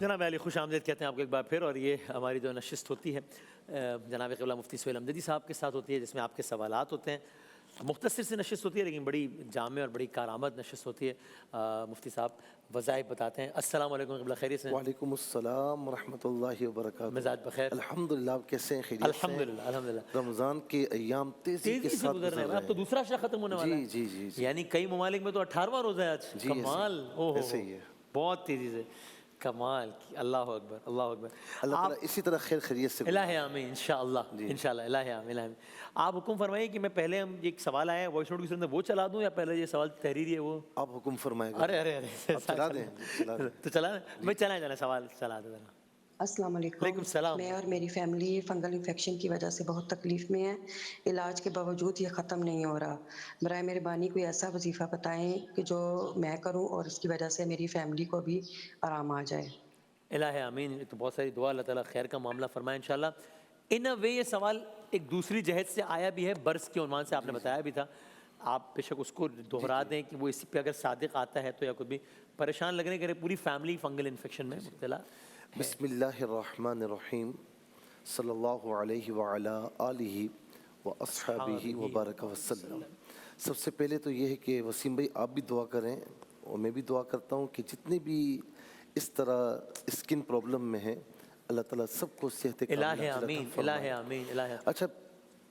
جناب علی خوش آمدید کہتے ہیں آپ کو ایک بار پھر، اور یہ ہماری جو نشست ہوتی ہے جناب قبلہ مفتی سہیل امجدی صاحب کے ساتھ ہوتی ہے، جس میں آپ کے سوالات ہوتے ہیں. مختصر سے نشست ہوتی ہے لیکن بڑی جامع اور بڑی کارآمد نشست ہوتی ہے. مفتی صاحب وظائف بتاتے ہیں. السلام علیکم قبلہ، خیریت سے ہیں؟ وعلیکم السلام ورحمۃ اللہ وبرکاتہ. مزاج بخیر؟ الحمدللہ. آپ کیسے ہیں؟ خیریت سے ہیں؟ الحمدللہ. رمضان کے ایام تیزی کے سے ساتھ گزر رہے ہیں. گزر اب تو دوسرا شہر ختم ہونے والا ہے. جی جی جی یعنی کئی ممالک میں تو 18واں روزہ ہے آج. جی کمال. ایسے ہی ہے. بہت تیزی سے. کمال. اللہ اکبر، اللہ اکبر. اللہ تعالیٰ اسی طرح خیر خیریت سے الہ آمین انشاءاللہ. انشاءاللہ الہ آمین. آپ حکم فرمائیے کہ میں پہلے ایک سوال آیا ہے وائس نوٹ کی صورت میں وہ چلا دوں یا پہلے یہ سوال تحریری ہے وہ؟ آپ حکم فرمائے گا. ارے ارے ارے چلا دیں. تو چلا میں چلا سوال چلا دیں. السلام علیکم. وعلیکم السلام. میں اور میری فیملی فنگل انفیکشن کی وجہ سے بہت تکلیف میں ہے. علاج کے باوجود یہ ختم نہیں ہو رہا. برائے مہربانی کوئی ایسا وظیفہ بتائیں کہ جو میں کروں اور اس کی وجہ سے میری فیملی کو بھی آرام آ جائے. الہ آمین. تو بہت ساری دعا، اللہ تعالیٰ خیر کا معاملہ فرمائے انشاءاللہ. ان وے یہ سوال ایک دوسری جہت سے آیا بھی ہے، برس کے عنوان سے آپ نے بتایا بھی تھا. آپ بے شک اس کو دوہرا دیں کہ وہ اس پہ اگر صادق آتا ہے تو یا کوئی بھی پریشان لگنے کرے پوری فیملی فنگل انفیکشن میں مبتلا. بسم اللہ الرحمن الرحیم. صلی اللہ علیہ وعلی آلہ واصحابہ وبارک وسلم. سب سے پہلے تو یہ ہے کہ وسیم بھائی آپ بھی دعا کریں اور میں بھی دعا کرتا ہوں کہ جتنے بھی اس طرح اسکن پرابلم میں ہیں اللہ تعالیٰ سب کو صحت الہ آمین. الہ آمین. الہ. اچھا،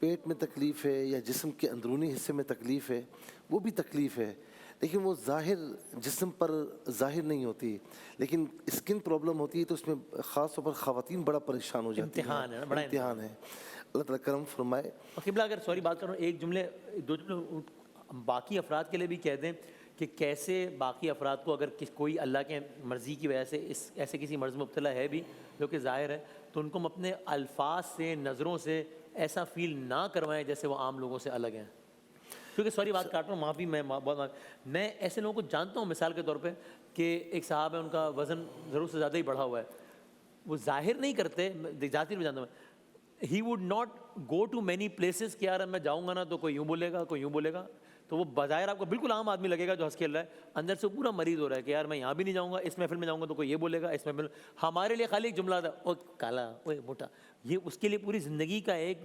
پیٹ میں تکلیف ہے یا جسم کے اندرونی حصے میں تکلیف ہے، وہ بھی تکلیف ہے لیکن وہ ظاہر جسم پر ظاہر نہیں ہوتی. لیکن اسکن پرابلم ہوتی ہے تو اس میں خاص طور پر خواتین بڑا پریشان ہو جاتی ہیں. امتحان ہے، بڑا امتحان ہے. اللہ تعالیٰ کرم فرمائے. قبلہ اگر سوری بات کروں، ایک جملے دو جملے باقی افراد کے لیے بھی کہہ دیں کہ کیسے باقی افراد کو اگر کوئی اللہ کے مرضی کی وجہ سے اس ایسے کسی مرض میں مبتلا ہے بھی جو کہ ظاہر ہے تو ان کو ہم اپنے الفاظ سے، نظروں سے ایسا فیل نہ کروائیں جیسے وہ عام لوگوں سے الگ ہیں. کیونکہ سوری بات کاٹ رہا ہوں، معافی. میں ایسے لوگوں کو جانتا ہوں مثال کے طور پہ کہ ایک صاحب ہے، ان کا وزن ضرور سے زیادہ ہی بڑھا ہوا ہے. وہ ظاہر نہیں کرتے، ذاتی بھی جانتا ہوں. He would not go to many places کہ یار میں جاؤں گا نا تو کوئی یوں بولے گا، کوئی یوں بولے گا. تو وہ بظاہر آپ کو بالکل عام آدمی لگے گا جو ہنس کھیل رہا ہے، اندر سے پورا مریض ہو رہا ہے کہ یار میں یہاں بھی نہیں جاؤں گا، اس محفل میں جاؤں گا تو کوئی یہ بولے گا، اس محفل. ہمارے لیے خالی ایک جملہ تھا، او کالا، او موٹا. یہ اس کے لیے پوری زندگی کا ایک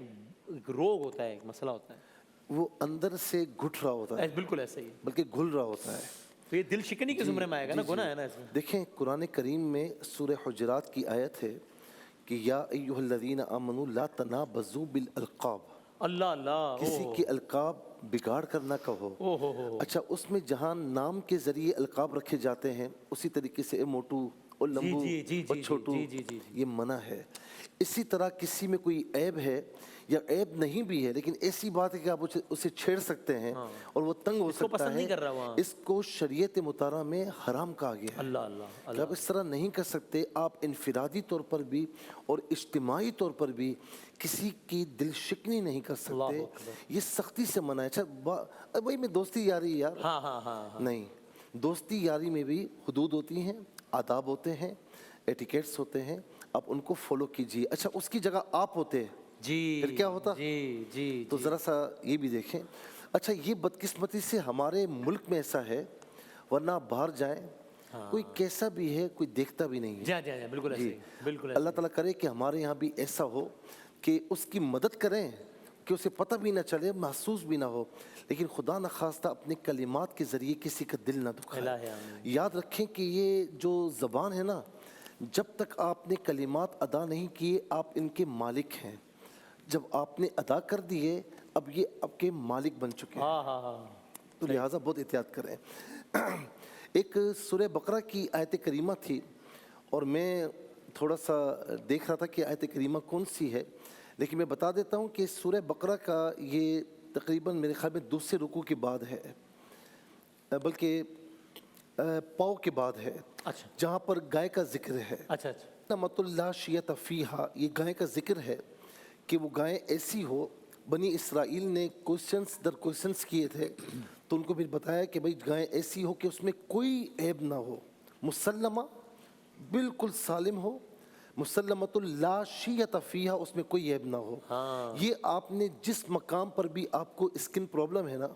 روگ ہوتا ہے، ایک مسئلہ ہوتا ہے. وہ اندر سے گھٹ رہا ہوتا ہے. بالکل ایسے ہی، بلکہ گھل رہا ہوتا ہے. تو یہ دل شکنی کے زمرے میں آئے گا نا، گناہ ہے نا اس میں. دیکھیں قرآن کریم میں سورہ حجرات کی آیت ہے کہ یا ایھا الذین آمنوا لا تنابزوا بالالقاب. اللہ اللہ. کسی کے القاب بگاڑ کر نہ کہو. اچھا، اس میں جہاں نام کے ذریعے القاب رکھے جاتے ہیں اسی طریقے سے اے موٹو اور لمبو اور چھوٹو، یہ منع ہے. اسی طرح کسی میں کوئی عیب ہے یا عیب نہیں بھی ہے لیکن ایسی بات ہے کہ آپ اسے چھیڑ سکتے ہیں اور وہ تنگ ہو سکتا ہے، اس کو شریعت مطہرہ میں حرام کہا گیا ہے. اللہ اللہ. کہ آپ اس طرح نہیں کر سکتے. آپ انفرادی طور پر بھی اور اجتماعی طور پر بھی کسی کی دل شکنی نہیں کر سکتے. یہ سختی سے منع ہے. اچھا بھائی میں دوستی یاری یار، نہیں، دوستی یاری میں بھی حدود ہوتی ہیں، آداب ہوتے ہیں، ایٹیکیٹس ہوتے ہیں، آپ ان کو فالو کیجیے. اچھا اس کی جگہ آپ ہوتے پھر کیا ہوتا؟ تو ذرا سا یہ بھی دیکھیں. اچھا یہ بدقسمتی سے ہمارے ملک میں ایسا ہے، ورنہ آپ باہر جائیں کوئی کیسا بھی ہے کوئی دیکھتا بھی نہیں ہے. بالکل ایسے ہی. اللہ تعالیٰ کرے کہ ہمارے یہاں بھی ایسا ہو کہ اس کی مدد کریں کہ اسے پتہ بھی نہ چلے، محسوس بھی نہ ہو، لیکن خدا نخواستہ اپنے کلمات کے ذریعے کسی کا دل نہ دکھائے. یاد رکھیں کہ یہ جو زبان ہے نا، جب تک آپ نے کلمات ادا نہیں کیے آپ ان کے مالک ہیں. جب آپ نے ادا کر دیے اب یہ آپ کے مالک بن چکے ہیں. تو لہٰذا بہت احتیاط کریں. ایک سورہ بقرہ کی آیت کریمہ تھی اور میں تھوڑا سا دیکھ رہا تھا کہ آیت کریمہ کون سی ہے، لیکن میں بتا دیتا ہوں کہ سورہ بقرہ کا یہ تقریباً میرے خیال میں دوسرے رکوع کے بعد ہے، بلکہ پاؤ کے بعد ہے، جہاں پر گائے کا ذکر ہے. نعمت اللہ شیۃ فیہا، یہ گائے کا ذکر ہے کہ وہ گائے ایسی ہو. بنی اسرائیل نے کوشچنس در کوشچنس کیے تھے تو ان کو پھر بتایا کہ بھئی گائے ایسی ہو کہ اس میں کوئی عیب نہ ہو، مسلمہ، بالکل سالم ہو، مسلمۃ لا شیۃ فیہا، اس میں کوئی عیب نہ ہو. یہ آپ نے جس مقام پر بھی آپ کو اسکن پرابلم ہے نا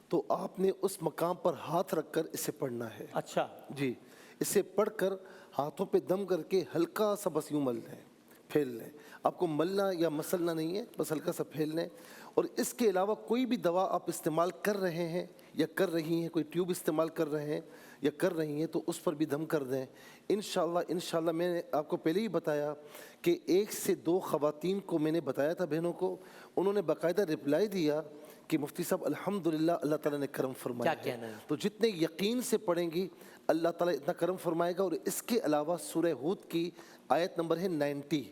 تو آپ نے اس مقام پر ہاتھ رکھ کر اسے پڑھنا ہے. اچھا جی، اسے پڑھ کر ہاتھوں پہ دم کر کے ہلکا سا بس یوں مل لیں، پھیل لیں. آپ کو ملنا یا مسلنا نہیں ہے، بس ہلکا سا پھیل لیں. اور اس کے علاوہ کوئی بھی دوا آپ استعمال کر رہے ہیں یا کر رہی ہیں، کوئی ٹیوب استعمال کر رہے ہیں یا کر رہی ہیں، تو اس پر بھی دم کر دیں. انشاءاللہ میں نے آپ کو پہلے ہی بتایا کہ 1 سے 2 خواتین کو میں نے بتایا تھا، بہنوں کو، انہوں نے باقاعدہ رپلائی دیا کہ مفتی صاحب الحمدللہ اللہ تعالیٰ نے کرم فرمایا کیا کہنا ہے؟ تو جتنے یقین سے پڑھیں گی اللہ تعالیٰ اتنا کرم فرمائے گا. اور اس کے علاوہ سورہ ہود کی آیت نمبر ہے 90،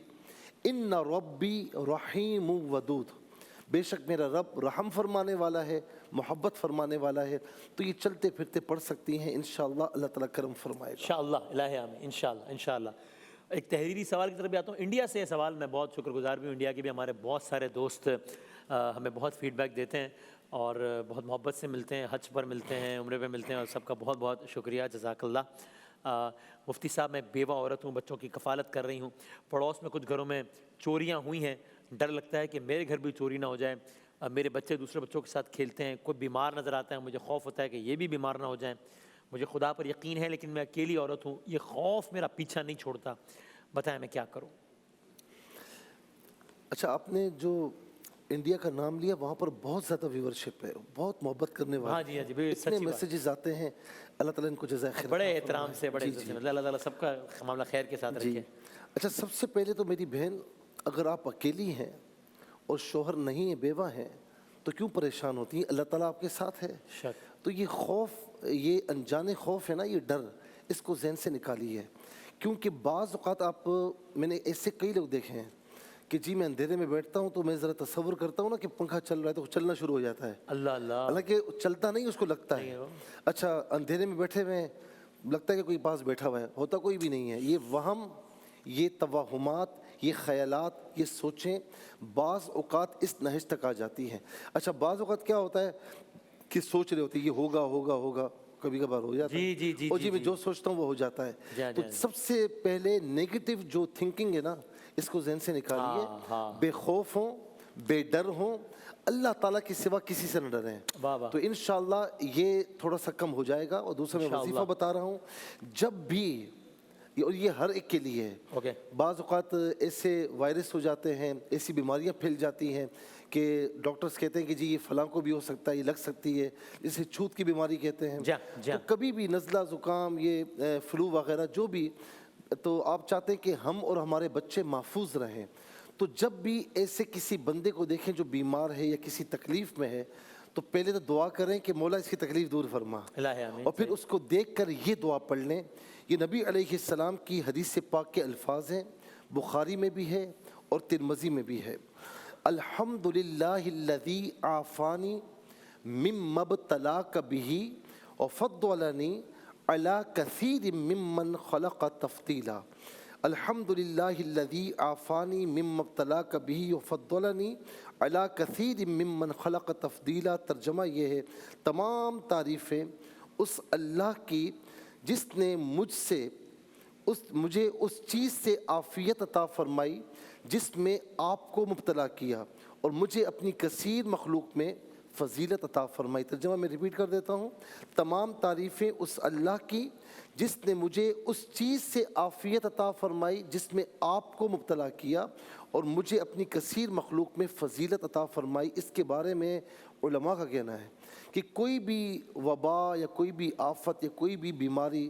ان ربی رحیم ودود، بے شک میرا رب رحم فرمانے والا ہے، محبت فرمانے والا ہے. تو یہ چلتے پھرتے پڑھ سکتی ہیں، انشاءاللہ اللہ تعالیٰ کرم فرمائے گا. انشاءاللہ الہ آمین، انشاءاللہ. ایک تحریری سوال کی طرف بھی آتا ہوں. انڈیا سے یہ سوال، میں بہت شکر گزار بھی ہوں، انڈیا کے بھی ہمارے بہت سارے دوست ہمیں بہت فیڈ بیک دیتے ہیں اور بہت محبت سے ملتے ہیں، حج پر ملتے ہیں، عمرے پہ ملتے ہیں، اور سب کا بہت بہت شکریہ، جزاک اللہ. مفتی صاحب میں بیوہ عورت ہوں، بچوں کی کفالت کر رہی ہوں. پڑوس میں کچھ گھروں میں چوریاں ہوئی ہیں، ڈر لگتا ہے کہ میرے گھر بھی چوری نہ ہو جائے. میرے بچے دوسرے بچوں کے ساتھ کھیلتے ہیں، کوئی بیمار نظر آتا ہے، مجھے خوف ہوتا ہے کہ یہ بھی بیمار نہ ہو جائیں. مجھے خدا پر یقین ہے لیکن میں اکیلی عورت ہوں، یہ خوف میرا پیچھا نہیں چھوڑتا، بتائیں میں کیا کروں؟ اچھا، آپ نے جو انڈیا کا نام لیا، وہاں پر بہت زیادہ ویورشپ ہے، بہت محبت کرنے والے ہاں جی، اتنے سچی بات، میسیجز آتے ہیں. اللہ تعالیٰ ان کو جزائے خیر بڑے عطا احترام سے، بڑے عزت سے، اللہ تعالیٰ سب کا معاملہ خیر کے ساتھ جی. رکھے. اچھا، سب سے پہلے تو میری بہن، اگر آپ اکیلی ہیں اور شوہر نہیں ہیں، بیوہ ہیں، تو کیوں پریشان ہوتی ہیں؟ اللہ تعالیٰ آپ کے ساتھ ہے. شک. تو یہ خوف، یہ انجان خوف ہے نا، یہ ڈر، اس کو ذہن سے نکالیے. کیونکہ بعض اوقات میں نے ایسے کئی لوگ دیکھے ہیں کہ جی میں اندھیرے میں بیٹھتا ہوں تو میں ذرا تصور کرتا ہوں نا کہ پنکھا چل رہا ہے تو چلنا شروع ہو جاتا ہے، اللہ حالانکہ چلتا نہیں، اس کو لگتا ہے. اچھا، اندھیرے میں بیٹھے ہوئے ہیں، لگتا ہے کہ کوئی پاس بیٹھا ہوا ہے، ہوتا کوئی بھی نہیں ہے. یہ وہم، یہ توہمات، یہ خیالات، یہ سوچیں بعض اوقات اس نہج تک آ جاتی ہیں. اچھا، بعض اوقات کیا ہوتا ہے کہ سوچ رہے ہوتے ہیں یہ ہوگا، کبھی کبھار ہو جاتا ہے. اور جی میں جو سوچتا ہوں وہ ہو جاتا ہے. تو سب سے پہلے نیگیٹو جو تھنکنگ ہے نا، اس کو ذہن سے نکالیے. بے خوف ہوں، بے ڈر ہوں، اللہ تعالیٰ کے سوا کسی سے نہ ڈریں. تو انشاءاللہ یہ تھوڑا سا کم ہو جائے گا. اور دوسرا میں وظیفہ بتا رہا ہوں، جب بھی، اور یہ ہر ایک کے لیے ہے، بعض اوقات ایسے وائرس ہو جاتے ہیں، ایسی بیماریاں پھیل جاتی ہیں کہ ڈاکٹرز کہتے ہیں کہ جی یہ فلاں کو بھی ہو سکتا ہے، یہ لگ سکتی ہے، جسے چھوت کی بیماری کہتے ہیں. تو کبھی بھی نزلہ، زکام، یہ فلو وغیرہ جو بھی، تو آپ چاہتے ہیں کہ ہم اور ہمارے بچے محفوظ رہیں. تو جب بھی ایسے کسی بندے کو دیکھیں جو بیمار ہے یا کسی تکلیف میں ہے، تو پہلے تو دعا کریں کہ مولا اس کی تکلیف دور فرما، اور پھر اس کو دیکھ کر یہ دعا پڑھ لیں. یہ نبی علیہ السلام کی حدیث پاک کے الفاظ ہیں، بخاری میں بھی ہے اور ترمذی میں بھی ہے. الحمدللہ الذی عافانی مما ابتلاک بہ وفضلنی علی کثیر ممن خلق تفضیلا. الحمدللہ الذی عافانی مما ابتلاک بہ وفضلنی علی کثیر ممن خلق تفضیلا. ترجمہ یہ ہے، تمام تعریفیں اس اللہ کی جس نے مجھے اس چیز سے عافیت عطا فرمائی جس میں آپ کو مبتلا کیا، اور مجھے اپنی کثیر مخلوق میں فضیلت عطا فرمائی. ترجمہ میں ریپیٹ کر دیتا ہوں، تمام تعریفیں اس اللہ کی جس نے مجھے اس چیز سے عافیت عطا فرمائی جس میں آپ کو مبتلا کیا، اور مجھے اپنی کثیر مخلوق میں فضیلت عطا فرمائی. اس کے بارے میں علماء کا کہنا ہے کہ کوئی بھی وبا یا کوئی بھی آفت یا کوئی بھی بیماری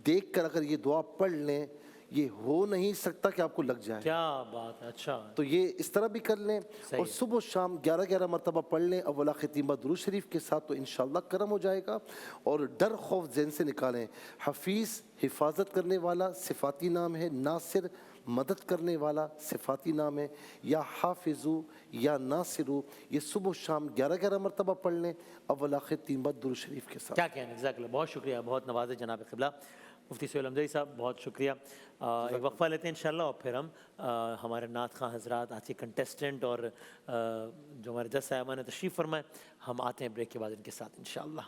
دیکھ کر اگر یہ دعا پڑھ لیں، یہ ہو نہیں سکتا کہ آپ کو لگ جائے. کیا بات ہے. اچھا، تو یہ اس طرح بھی کر لیں، اور صبح و شام 11 مرتبہ پڑھ لیں اولا ختیمہ درود شریف کے ساتھ، تو انشاءاللہ کرم ہو جائے گا. اور ڈر خوف ذہن سے نکالیں. حفیظ حفاظت کرنے والا صفاتی نام ہے، ناصر مدد کرنے والا صفاتی نام ہے، یا حافظو یا ناصرو. یہ صبح و شام 11 مرتبہ پڑھ لیں اولا ختیمہ درود شریف کے ساتھ. کیا کہنا، جزاک اللہ، بہت شکریہ، بہت نوازے جناب قبلہ مفتی سہیل حمزوی صاحب، بہت شکریہ. ایک وقفہ لیتے ہیں انشاءاللہ، اور پھر ہم ہمارے نعت خواں حضرات، آج کے کنٹیسٹنٹ اور جو ہمارے جج صاحبان نے تشریف فرمائے، ہم آتے ہیں بریک کے بعد ان کے ساتھ انشاءاللہ.